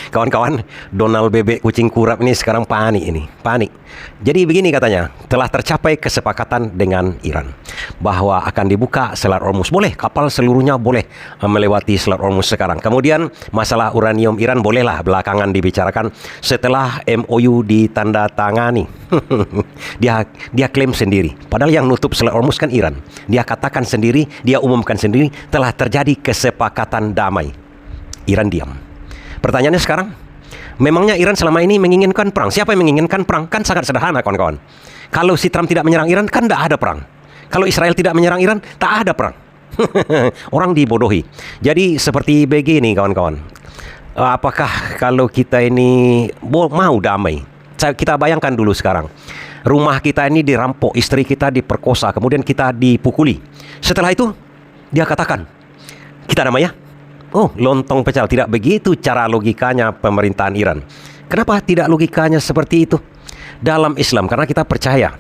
Kawan-kawan, Donald bebek kucing kurap ini sekarang panik ini, panik. Jadi begini katanya, telah tercapai kesepakatan dengan Iran bahwa akan dibuka Selat Hormuz. Boleh, kapal seluruhnya boleh melewati Selat Hormuz sekarang. Kemudian masalah uranium Iran bolehlah belakangan dibicarakan setelah MOU ditandatangani. Dia klaim sendiri. Padahal yang nutup Selat Hormuz kan Iran. Dia katakan sendiri, dia umumkan sendiri telah terjadi kesepakatan damai. Iran diam. Pertanyaannya sekarang, memangnya Iran selama ini menginginkan perang? Siapa yang menginginkan perang? Kan sangat sederhana, kawan-kawan. Kalau si Trump tidak menyerang Iran, kan tidak ada perang. Kalau Israel tidak menyerang Iran, tak ada perang. Orang dibodohi. Jadi seperti begini, kawan-kawan. Apakah kalau kita ini mau damai? Kita bayangkan dulu sekarang. Rumah kita ini dirampok, istri kita diperkosa, kemudian kita dipukuli. Setelah itu, dia katakan, kita damai ya? Oh, lontong pecel. Tidak begitu cara logikanya pemerintahan Iran. Kenapa tidak logikanya seperti itu? Dalam Islam, karena kita percaya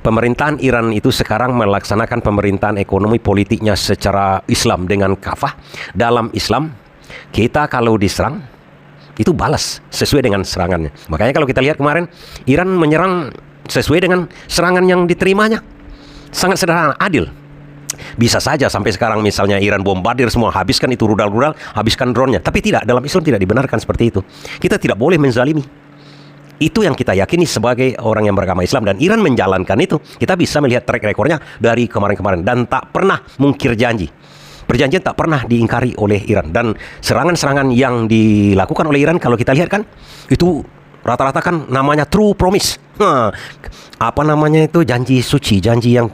pemerintahan Iran itu sekarang melaksanakan pemerintahan ekonomi politiknya secara Islam dengan kafah. Dalam Islam, kita kalau diserang, itu balas sesuai dengan serangannya. Makanya kalau kita lihat kemarin, Iran menyerang sesuai dengan serangan yang diterimanya. Sangat sederhana, adil. Bisa saja sampai sekarang misalnya Iran bombardir semua, habiskan itu rudal-rudal, habiskan drone-nya. Tapi tidak, dalam Islam tidak dibenarkan seperti itu. Kita tidak boleh menzalimi. Itu yang kita yakini sebagai orang yang beragama Islam, dan Iran menjalankan itu. Kita bisa melihat track recordnya dari kemarin-kemarin, dan tak pernah mungkir janji. Perjanjian tak pernah diingkari oleh Iran. Dan serangan-serangan yang dilakukan oleh Iran, kalau kita lihat kan, itu rata-rata kan namanya true promise. Apa namanya itu, janji suci, janji yang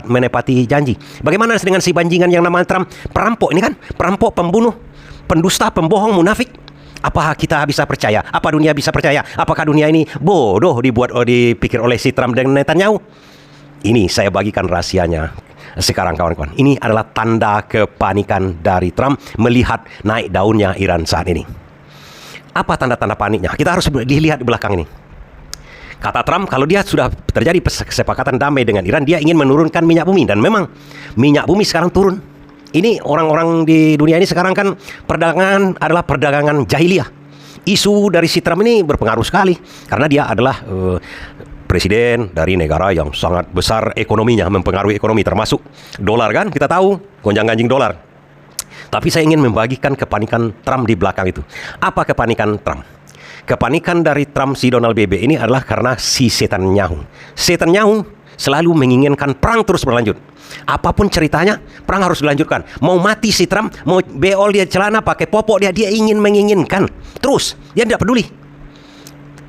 menepati janji. Bagaimana dengan si banjingan yang namanya Trump? Perampok ini kan, perampok, pembunuh, pendusta, pembohong, munafik. Apa kita bisa percaya? Apa dunia bisa percaya? Apakah dunia ini bodoh dipikir oleh si Trump dan Netanyahu? Ini saya bagikan rahasianya sekarang, kawan-kawan. Ini adalah tanda kepanikan dari Trump melihat naik daunnya Iran saat ini. Apa tanda-tanda paniknya? Kita harus dilihat di belakang ini. Kata Trump, kalau dia sudah terjadi kesepakatan damai dengan Iran, dia ingin menurunkan minyak bumi. Dan memang minyak bumi sekarang turun. Ini orang-orang di dunia ini sekarang kan perdagangan adalah perdagangan jahiliyah. Isu dari si Trump ini berpengaruh sekali. Karena dia adalah presiden dari negara yang sangat besar ekonominya, mempengaruhi ekonomi, termasuk dolar kan. Kita tahu, gonjang-ganjing dolar. Tapi saya ingin membagikan kepanikan Trump di belakang itu. Apa kepanikan Trump? Kepanikan dari Trump si Donald BB ini adalah karena si Netanyahu. Netanyahu selalu menginginkan perang terus berlanjut. Apapun ceritanya, perang harus dilanjutkan. Mau mati si Trump, mau beol dia celana, pakai popok dia menginginkan. Terus, dia tidak peduli.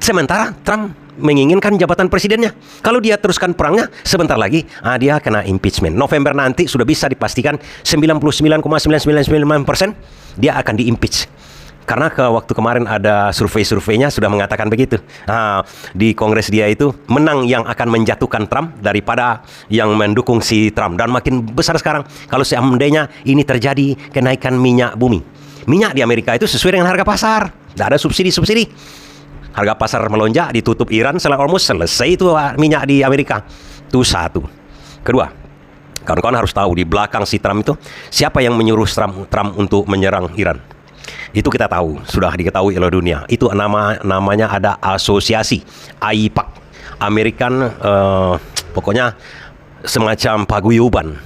Sementara Trump menginginkan jabatan presidennya. Kalau dia teruskan perangnya, sebentar lagi dia kena impeachment. November nanti sudah bisa dipastikan 99,999% dia akan diimpeach. Karena waktu kemarin ada survei-surveinya sudah mengatakan begitu. Di kongres dia itu menang yang akan menjatuhkan Trump daripada yang mendukung si Trump. Dan makin besar sekarang kalau seandainya ini terjadi kenaikan minyak bumi. Minyak di Amerika itu sesuai dengan harga pasar. Tidak ada subsidi-subsidi. Harga pasar melonjak, ditutup Iran, Selat Hormuz, selesai itu minyak di Amerika. Itu satu. Kedua, kawan-kawan harus tahu di belakang si Trump itu, siapa yang menyuruh Trump untuk menyerang Iran. Itu kita tahu, sudah diketahui oleh dunia. Itu namanya ada asosiasi AIPAC, American, pokoknya semacam paguyuban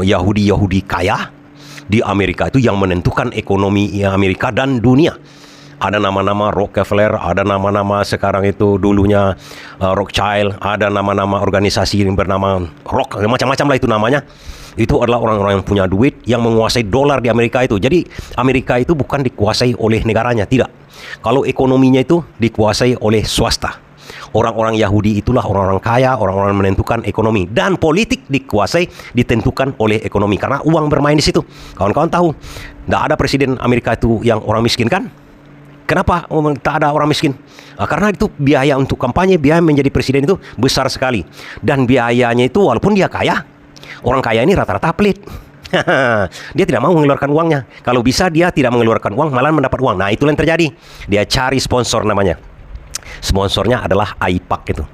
Yahudi kaya di Amerika itu yang menentukan ekonomi Amerika dan dunia. Ada nama-nama Rockefeller, ada nama-nama sekarang itu dulunya Rothschild, ada nama-nama organisasi yang bernama Rock, macam-macam lah itu namanya. Itu adalah orang-orang yang punya duit, yang menguasai dolar di Amerika itu. Jadi Amerika itu bukan dikuasai oleh negaranya, tidak. Kalau ekonominya itu dikuasai oleh swasta. Orang-orang Yahudi itulah orang-orang kaya, orang-orang menentukan ekonomi. Dan politik ditentukan oleh ekonomi. Karena uang bermain di situ. Kawan-kawan tahu, tidak ada presiden Amerika itu yang orang miskin kan? Kenapa tak ada orang miskin? Karena itu biaya untuk kampanye, biaya menjadi presiden itu besar sekali. Dan biayanya itu walaupun dia kaya, orang kaya ini rata-rata pelit. Dia tidak mau mengeluarkan uangnya. Kalau bisa dia tidak mengeluarkan uang, malah mendapat uang. Nah, itu yang terjadi. Dia cari sponsor namanya. Sponsornya adalah AIPAC itu.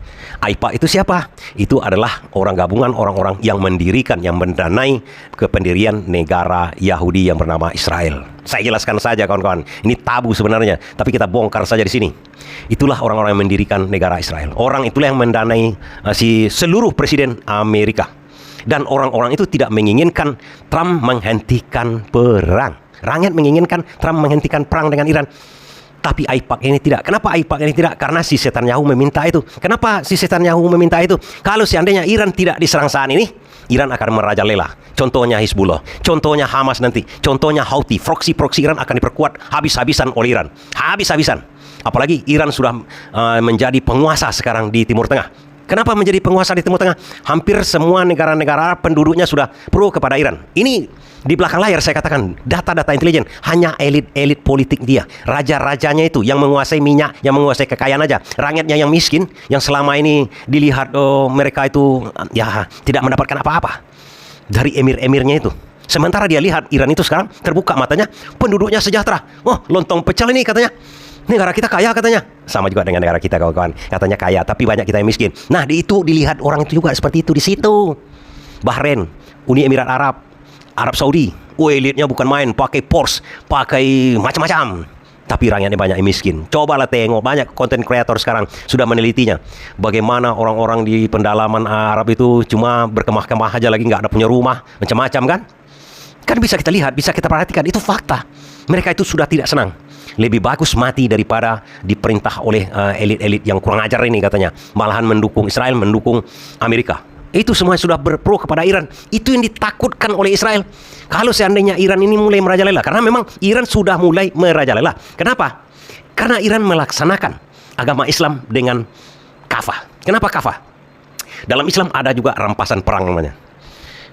AIPAC itu siapa? Itu adalah orang gabungan orang-orang yang mendirikan, yang mendanai kependirian negara Yahudi yang bernama Israel. Saya jelaskan saja kawan-kawan. Ini tabu sebenarnya, tapi kita bongkar saja di sini. Itulah orang-orang yang mendirikan negara Israel. Orang itulah yang mendanai si seluruh presiden Amerika. Dan orang-orang itu tidak menginginkan Trump menghentikan perang. Rakyat menginginkan Trump menghentikan perang dengan Iran. Tapi AIPAC ini tidak. Kenapa AIPAC ini tidak? Karena si Netanyahu meminta itu. Kenapa si Netanyahu meminta itu? Kalau seandainya Iran tidak diserang saat ini, Iran akan merajalela. Contohnya Hizbullah, contohnya Hamas nanti, contohnya Houthi. Proksi-proksi Iran akan diperkuat habis-habisan oleh Iran. Habis-habisan. Apalagi Iran sudah menjadi penguasa sekarang di Timur Tengah. Kenapa menjadi penguasa di Timur Tengah? Hampir semua negara-negara penduduknya sudah pro kepada Iran. Ini di belakang layar saya katakan, data-data intelijen. Hanya elit-elit politik dia. Raja-rajanya itu yang menguasai minyak, yang menguasai kekayaan aja. Rakyatnya yang miskin, yang selama ini dilihat mereka itu ya tidak mendapatkan apa-apa dari emir-emirnya itu. Sementara dia lihat Iran itu sekarang terbuka matanya, penduduknya sejahtera. Oh, lontong pecel ini katanya. Negara kita kaya katanya. Sama juga dengan negara kita kawan-kawan. Katanya kaya, tapi banyak kita yang miskin. Nah, itu dilihat orang itu juga seperti itu di situ. Bahrain, Uni Emirat Arab, Arab Saudi. Elitnya bukan main, pakai Porsche, pakai macam-macam. Tapi rakyatnya banyak yang miskin. Cobalah tengok, banyak konten kreator sekarang sudah menelitinya. Bagaimana orang-orang di pendalaman Arab itu cuma berkemah-kemah aja lagi, nggak ada punya rumah, macam-macam kan? Kan bisa kita lihat, bisa kita perhatikan, itu fakta. Mereka itu sudah tidak senang. Lebih bagus mati daripada diperintah oleh elit-elit yang kurang ajar ini katanya. Malahan mendukung Israel, mendukung Amerika. Itu semua sudah berpro kepada Iran. Itu yang ditakutkan oleh Israel. Kalau seandainya Iran ini mulai merajalela. Karena memang Iran sudah mulai merajalela. Kenapa? Karena Iran melaksanakan agama Islam dengan kafah. Kenapa kafah? Dalam Islam ada juga rampasan perang namanya.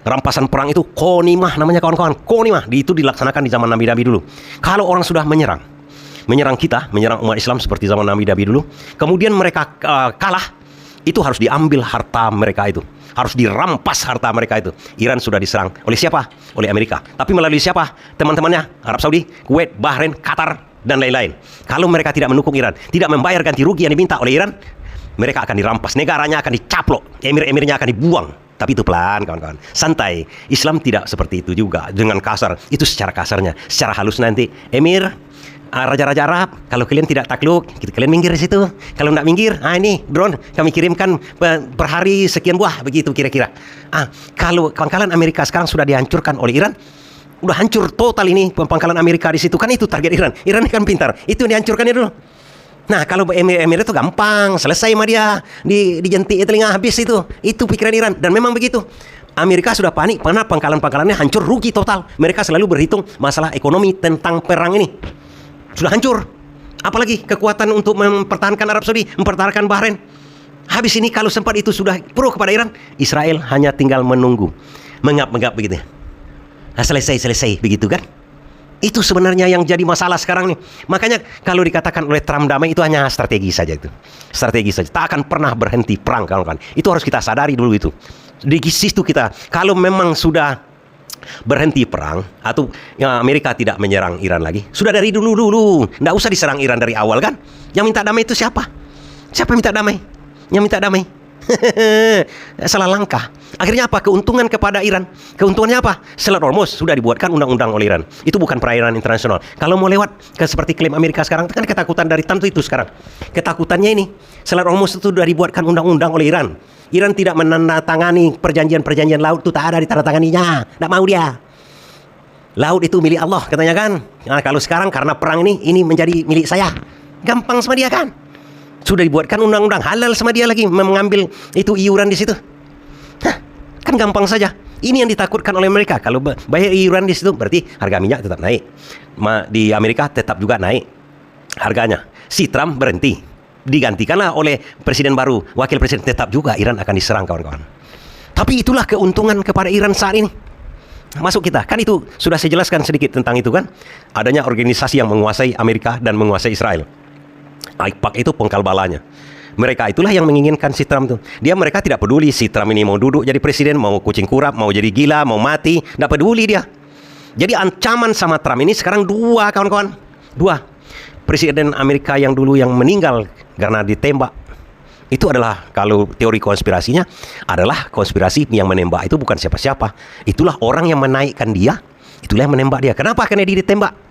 Rampasan perang itu konimah namanya kawan-kawan. Konimah itu dilaksanakan di zaman Nabi-Nabi dulu. Kalau orang sudah menyerang kita, menyerang umat Islam seperti zaman Nabi-Nabi dulu, kemudian mereka kalah, itu harus diambil harta mereka itu. Harus dirampas harta mereka itu. Iran sudah diserang oleh siapa? Oleh Amerika. Tapi melalui siapa? Teman-temannya, Arab Saudi, Kuwait, Bahrain, Qatar, dan lain-lain. Kalau mereka tidak mendukung Iran, tidak membayar ganti rugi yang diminta oleh Iran, mereka akan dirampas. Negaranya akan dicaplok. Emir-emirnya akan dibuang. Tapi itu pelan kawan-kawan. Santai. Islam tidak seperti itu juga. Dengan kasar. Itu secara kasarnya. Secara halus nanti. Emir, raja-raja Arab, kalau kalian tidak takluk, kalian minggir di situ. Kalau tidak minggir, ini drone kami kirimkan per hari sekian buah, begitu kira-kira. Kalau pangkalan Amerika sekarang sudah dihancurkan oleh Iran, udah hancur total ini pangkalan Amerika di situ, kan itu target Iran. Iran kan pintar, itu yang dihancurkannya dulu. Nah, kalau emir itu gampang, selesai sama dia, dijentik telinga habis itu pikiran Iran, dan memang begitu. Amerika sudah panik karena pangkalan-pangkalannya hancur, rugi total. Mereka selalu berhitung masalah ekonomi tentang perang ini. Sudah hancur. Apalagi kekuatan untuk mempertahankan Arab Saudi, mempertahankan Bahrain. Habis ini kalau sempat itu sudah pro kepada Iran, Israel hanya tinggal menunggu. Mengap-mengap begitu. Selesai begitu kan? Itu sebenarnya yang jadi masalah sekarang nih. Makanya kalau dikatakan oleh Trump damai, itu hanya strategi saja itu. Strategi saja. Tak akan pernah berhenti perang kawan-kawan. Itu harus kita sadari dulu itu. Di situ kita, kalau memang sudah berhenti perang atau Amerika tidak menyerang Iran lagi, sudah dari dulu, nggak usah diserang Iran dari awal kan? Yang minta damai itu siapa? Siapa yang minta damai? Yang minta damai salah langkah. Akhirnya apa? Keuntungan kepada Iran. Keuntungannya apa? Selat Hormuz sudah dibuatkan undang-undang oleh Iran. Itu bukan perairan internasional. Kalau mau lewat seperti klaim Amerika sekarang, kan ketakutan dari Trump itu sekarang. Ketakutannya ini, Selat Hormuz itu sudah dibuatkan undang-undang oleh Iran. Iran tidak menandatangani perjanjian-perjanjian laut, itu tak ada ditandatanganinya. Tidak mau dia. Laut itu milik Allah katanya kan. Nah, kalau sekarang karena perang ini menjadi milik saya. Gampang sama dia kan. Sudah dibuatkan undang-undang, halal sama dia lagi mengambil itu iuran di situ. Kan gampang saja. Ini yang ditakutkan oleh mereka. Kalau bayar iuran di situ, berarti harga minyak tetap naik. Di Amerika tetap juga naik harganya. Si Trump berhenti, digantikanlah oleh presiden baru, wakil presiden, tetap juga Iran akan diserang kawan-kawan. Tapi itulah keuntungan kepada Iran saat ini. Masuk kita, kan itu sudah saya jelaskan sedikit tentang itu kan. Adanya organisasi yang menguasai Amerika dan menguasai Israel. AIPAC itu pengkal balanya. Mereka itulah yang menginginkan si Trump itu. Mereka tidak peduli si Trump ini mau duduk jadi presiden, mau kucing kurap, mau jadi gila, mau mati, tidak peduli dia. Jadi ancaman sama Trump ini sekarang dua kawan-kawan. Dua. Presiden Amerika yang dulu yang meninggal karena ditembak. Itu adalah, kalau teori konspirasinya, adalah konspirasi yang menembak itu bukan siapa-siapa. Itulah orang yang menaikkan dia, itulah yang menembak dia. Kenapa Kennedy ditembak?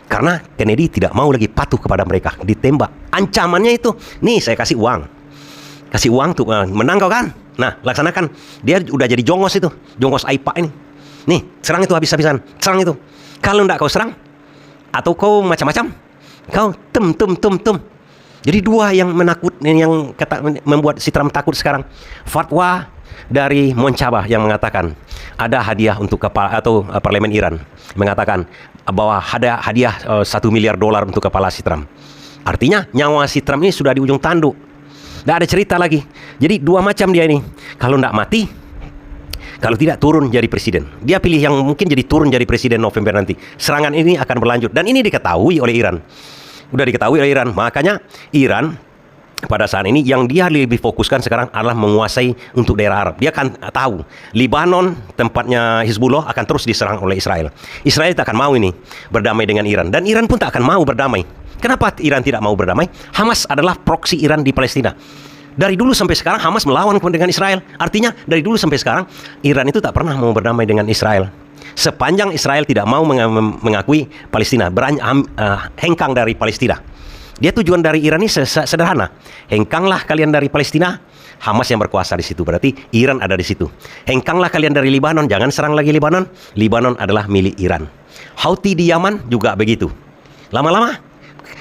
Karena Kennedy tidak mau lagi patuh kepada mereka, ditembak. Ancamannya itu, nih saya kasih uang tuh, menang kau kan? Nah, laksanakan. Dia udah jadi jongos itu, jongos AIPA ini. Nih, serang itu habis-habisan, serang itu. Kalau enggak kau serang, atau kau macam-macam, kau tum. Jadi dua yang membuat si Trump takut sekarang. Fatwa dari Moncabah yang mengatakan ada hadiah untuk parlemen Iran, mengatakan bahwa ada hadiah $1 miliar untuk kepala si Trump. Artinya nyawa si Trump ini sudah di ujung tanduk. Tidak ada cerita lagi. Jadi dua macam dia ini. Kalau tidak mati, kalau tidak turun jadi presiden. Dia pilih yang mungkin jadi turun jadi presiden November nanti. Serangan ini akan berlanjut. Dan ini diketahui oleh Iran. Udah diketahui oleh Iran. Makanya Iran pada saat ini yang dia lebih fokuskan sekarang adalah menguasai untuk daerah Arab. Dia akan tahu Lebanon, tempatnya Hizbullah, akan terus diserang oleh Israel. Israel tak akan mau ini berdamai dengan Iran, dan Iran pun tak akan mau berdamai. Kenapa Iran tidak mau berdamai? Hamas adalah proksi Iran di Palestina. Dari dulu sampai sekarang Hamas melawan dengan Israel. Artinya dari dulu sampai sekarang Iran itu tak pernah mau berdamai dengan Israel. Sepanjang Israel tidak mau mengakui Palestina, hengkang dari Palestina. Dia tujuan dari Iran ini sederhana. Hengkanglah kalian dari Palestina, Hamas yang berkuasa di situ. Berarti Iran ada di situ. Hengkanglah kalian dari Lebanon, jangan serang lagi Lebanon. Lebanon adalah milik Iran. Houthi di Yaman juga begitu. Lama-lama,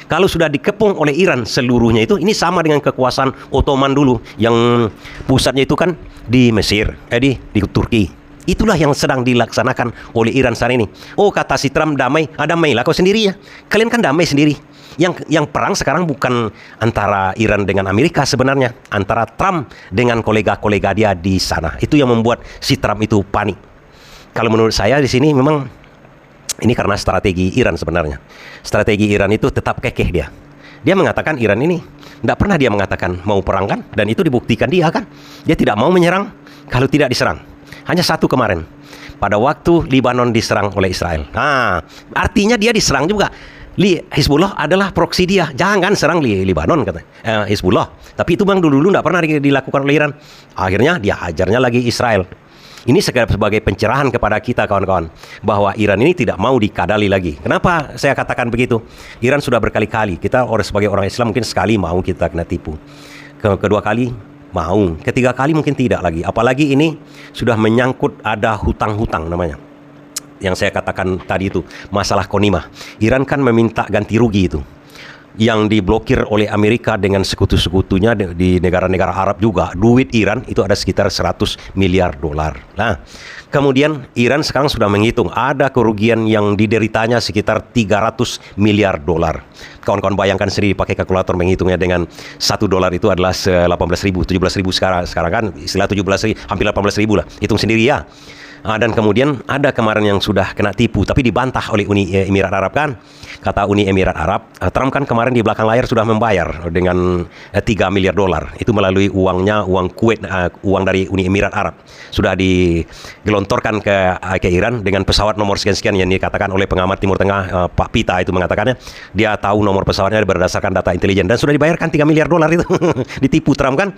kalau sudah dikepung oleh Iran seluruhnya itu, ini sama dengan kekuasaan Ottoman dulu, yang pusatnya itu kan di Mesir, di Turki. Itulah yang sedang dilaksanakan oleh Iran saat ini. Oh, kata si Trump damai, damailah kau sendiri ya. Kalian kan damai sendiri. Yang perang sekarang bukan antara Iran dengan Amerika sebenarnya, antara Trump dengan kolega-kolega dia di sana. Itu yang membuat si Trump itu panik. Kalau menurut saya di sini memang ini karena strategi Iran sebenarnya. Strategi Iran itu tetap kekeh dia. Dia mengatakan Iran ini tidak pernah dia mengatakan mau perang kan, dan itu dibuktikan dia kan. Dia tidak mau menyerang kalau tidak diserang. Hanya satu kemarin, pada waktu Lebanon diserang oleh Israel. Nah, artinya dia diserang juga. Hizbullah adalah proksi dia. Jangan serang Lebanon, kata Hizbullah. Tapi itu bang dulu tidak pernah dilakukan oleh Iran. Akhirnya dia hajarnya lagi Israel. Ini sebagai pencerahan kepada kita kawan-kawan, bahwa Iran ini tidak mau dikadali lagi. Kenapa saya katakan begitu? Iran sudah berkali-kali, kita sebagai orang Islam mungkin sekali mau kita kena tipu. Kedua kali mau, ketiga kali mungkin tidak lagi. Apalagi ini sudah menyangkut ada hutang-hutang namanya. Yang saya katakan tadi itu masalah konimah. Iran kan meminta ganti rugi itu, yang diblokir oleh Amerika dengan sekutu-sekutunya di negara-negara Arab juga. Duit Iran itu ada sekitar $100 miliar. Nah, kemudian Iran sekarang sudah menghitung ada kerugian yang dideritanya sekitar $300 miliar. Kawan-kawan bayangkan sendiri, pakai kalkulator menghitungnya, dengan $1 itu adalah 18.000, 17.000 sekarang kan, istilah 17.000, hampir 18.000 lah. Hitung sendiri ya. Dan kemudian ada kemarin yang sudah kena tipu, tapi dibantah oleh Uni Emirat Arab kan. Kata Uni Emirat Arab, Trump kan kemarin di belakang layar sudah membayar dengan $3 miliar. Itu melalui uang Kuwait, uang dari Uni Emirat Arab. Sudah digelontorkan ke Iran dengan pesawat nomor sekian-sekian yang dikatakan oleh pengamat Timur Tengah, Pak Pita itu mengatakannya. Dia tahu nomor pesawatnya berdasarkan data intelijen, dan sudah dibayarkan $3 miliar itu. Ditipu Trump kan.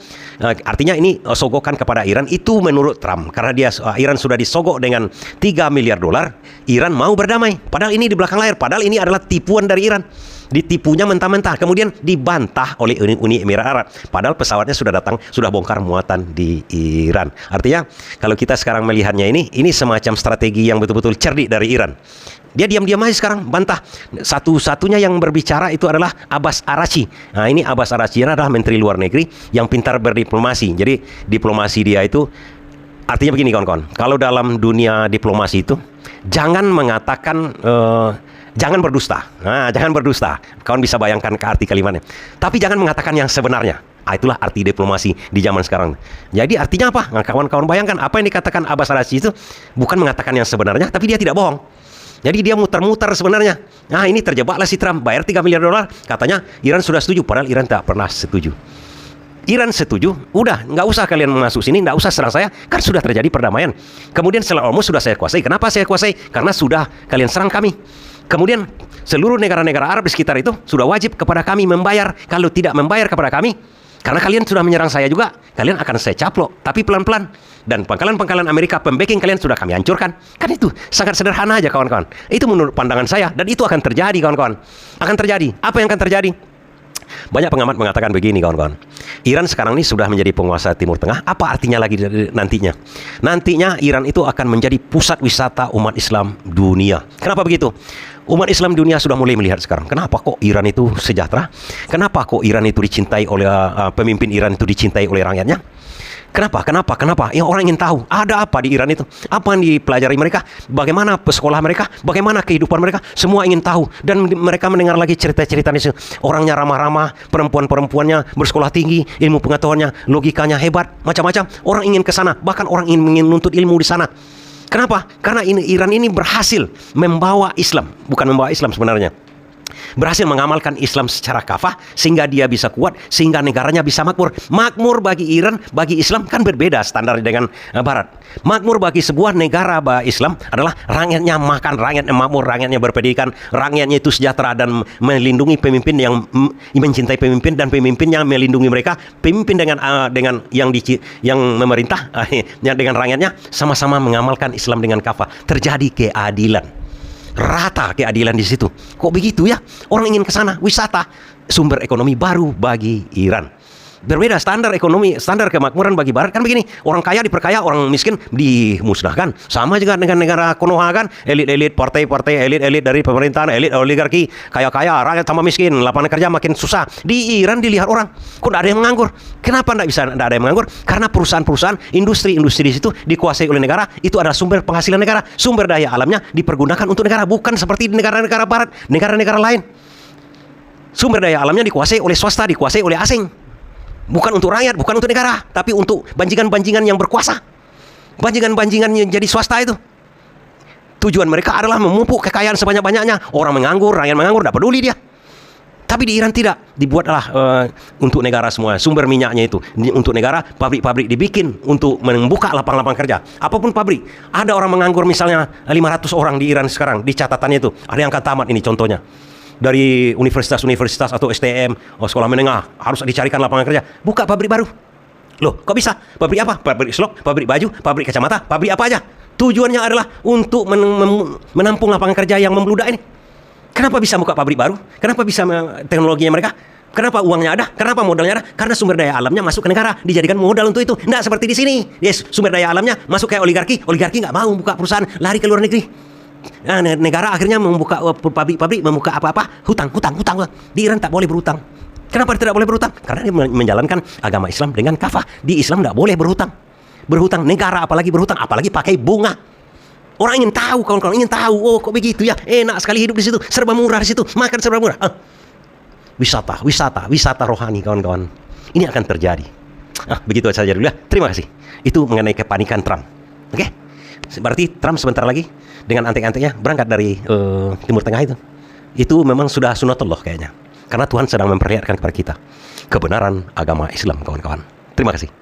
Artinya ini sogokan kepada Iran. Itu menurut Trump, karena Iran sudah disogok dengan $3 miliar, Iran mau berdamai. Padahal ini di belakang layar, padahal ini adalah tipuan dari Iran. Ditipunya mentah-mentah, kemudian dibantah oleh Uni Emirat Arab. Padahal pesawatnya sudah datang, sudah bongkar muatan di Iran. Artinya kalau kita sekarang melihatnya ini semacam strategi yang betul-betul cerdik dari Iran. Dia diam-diam aja sekarang bantah. Satu-satunya yang berbicara itu adalah Abbas Araghchi. Nah, ini Abbas Araghchi adalah Menteri Luar Negeri yang pintar berdiplomasi. Jadi diplomasi dia itu artinya begini kawan-kawan. Kalau dalam dunia diplomasi itu jangan mengatakan jangan berdusta. Nah, jangan berdusta. Kawan bisa bayangkan ke arti kalimatnya. Tapi jangan mengatakan yang sebenarnya. Itulah arti diplomasi di zaman sekarang. Jadi artinya apa? Nah, kawan-kawan bayangkan apa yang dikatakan Abbas Araghchi itu bukan mengatakan yang sebenarnya, tapi dia tidak bohong. Jadi dia muter-muter sebenarnya. Nah, ini terjebaklah si Trump, bayar $3 miliar. Katanya Iran sudah setuju, padahal Iran tak pernah setuju. Iran setuju, udah nggak usah kalian masuk sini, nggak usah serang saya, kan sudah terjadi perdamaian. Kemudian Selat Ormus sudah saya kuasai. Kenapa saya kuasai? Karena sudah kalian serang kami. Kemudian seluruh negara-negara Arab di sekitar itu sudah wajib kepada kami membayar. Kalau tidak membayar kepada kami, Karena kalian sudah menyerang saya juga, kalian akan saya caplok, tapi pelan-pelan. Dan pangkalan-pangkalan Amerika pembacking kalian sudah kami hancurkan. Kan itu sangat sederhana aja kawan-kawan. Itu menurut pandangan saya, dan itu akan terjadi kawan-kawan. Akan terjadi. Apa yang akan terjadi? Banyak pengamat mengatakan begini kawan-kawan. Iran sekarang ini sudah menjadi penguasa Timur Tengah. Apa artinya lagi nantinya? Nantinya Iran itu akan menjadi pusat wisata umat Islam dunia. Kenapa begitu? Umat Islam dunia sudah mulai melihat sekarang. Kenapa kok Iran itu sejahtera? Kenapa kok Iran itu dicintai oleh pemimpin Iran itu dicintai oleh rakyatnya? Kenapa? Ya orang ingin tahu ada apa di Iran itu, apa yang dipelajari mereka, bagaimana sekolah mereka, bagaimana kehidupan mereka, semua ingin tahu. Dan mereka mendengar lagi cerita-cerita itu. Orangnya ramah-ramah, perempuan-perempuannya bersekolah tinggi, ilmu pengetahuannya, logikanya hebat, macam-macam. Orang ingin ke sana, bahkan orang ingin menuntut ilmu di sana. Kenapa? Karena Iran ini berhasil membawa Islam, bukan membawa Islam sebenarnya. Berhasil mengamalkan Islam secara kafah sehingga dia bisa kuat, sehingga negaranya bisa makmur. Makmur bagi Iran, bagi Islam kan berbeda standar dengan Barat. Makmur bagi sebuah negara Islam adalah rakyatnya makan, rakyatnya makmur, rakyatnya berpendidikan, rakyatnya itu sejahtera dan melindungi pemimpin yang mencintai pemimpin, dan pemimpin yang melindungi mereka, pemimpin dengan yang memerintah dengan rakyatnya sama-sama mengamalkan Islam dengan kafah. Terjadi keadilan. Rata keadilan di situ. Kok begitu ya? Orang ingin ke sana, wisata, sumber ekonomi baru bagi Iran. Berbeda standar ekonomi, standar kemakmuran bagi Barat kan begini. Orang kaya diperkaya, orang miskin dimusnahkan. Sama juga dengan negara Konoha kan, elit-elit, partai-partai, elit-elit dari pemerintahan, elit oligarki, kaya-kaya, rakyat tambah miskin, lapangan kerja makin susah. Di Iran dilihat orang, kok tidak ada yang menganggur? Kenapa tidak ada yang menganggur? Karena perusahaan-perusahaan, industri-industri di situ dikuasai oleh negara. Itu adalah sumber penghasilan negara, sumber daya alamnya dipergunakan untuk negara, bukan seperti di negara-negara Barat, negara-negara lain. Sumber daya alamnya dikuasai oleh swasta, dikuasai oleh asing. Bukan untuk rakyat, bukan untuk negara, tapi untuk banjingan-banjingan yang berkuasa. Banjingan-banjingan yang jadi swasta itu. Tujuan mereka adalah memupuk kekayaan sebanyak-banyaknya. Orang menganggur, rakyat menganggur, tidak peduli dia. Tapi di Iran tidak. Dibuatlah untuk negara semua. Sumber minyaknya itu. Untuk negara, pabrik-pabrik dibikin untuk membuka lapangan-lapangan kerja. Apapun pabrik. Ada orang menganggur misalnya 500 orang di Iran sekarang. Di catatannya itu. Ada yang akan tamat ini contohnya. Dari universitas-universitas atau STM, sekolah menengah. Harus dicarikan lapangan kerja. Buka pabrik baru. Loh, kok bisa? Pabrik apa? Pabrik slop, pabrik baju, pabrik kacamata, pabrik apa aja. Tujuannya adalah untuk menampung lapangan kerja yang membludak ini. Kenapa bisa buka pabrik baru? Kenapa bisa teknologinya mereka? Kenapa uangnya ada? Kenapa modalnya ada? Karena sumber daya alamnya masuk ke negara, dijadikan modal untuk itu. Nggak seperti di sini. Yes, sumber daya alamnya masuk kayak oligarki. Oligarki nggak mau buka perusahaan, lari ke luar negeri. Nah, negara akhirnya membuka pabrik-pabrik, membuka apa-apa, hutang. Di Iran tak boleh berhutang. Kenapa tidak boleh berhutang? Karena dia menjalankan agama Islam dengan kafah. Di Islam tidak boleh berhutang. Berhutang negara apalagi berhutang, apalagi pakai bunga. Orang ingin tahu, kawan-kawan ingin tahu. Oh, kok begitu ya? Enak sekali hidup di situ, serba murah di situ, makan serba murah. Wisata rohani, kawan-kawan. Ini akan terjadi. Begitu saja dulu ya. Terima kasih. Itu mengenai kepanikan Trump. Oke? Berarti Trump sebentar lagi dengan antek-anteknya berangkat dari Timur Tengah itu. Itu memang sudah sunatullah kayaknya. Karena Tuhan sedang memperlihatkan kepada kita kebenaran agama Islam, kawan-kawan. Terima kasih.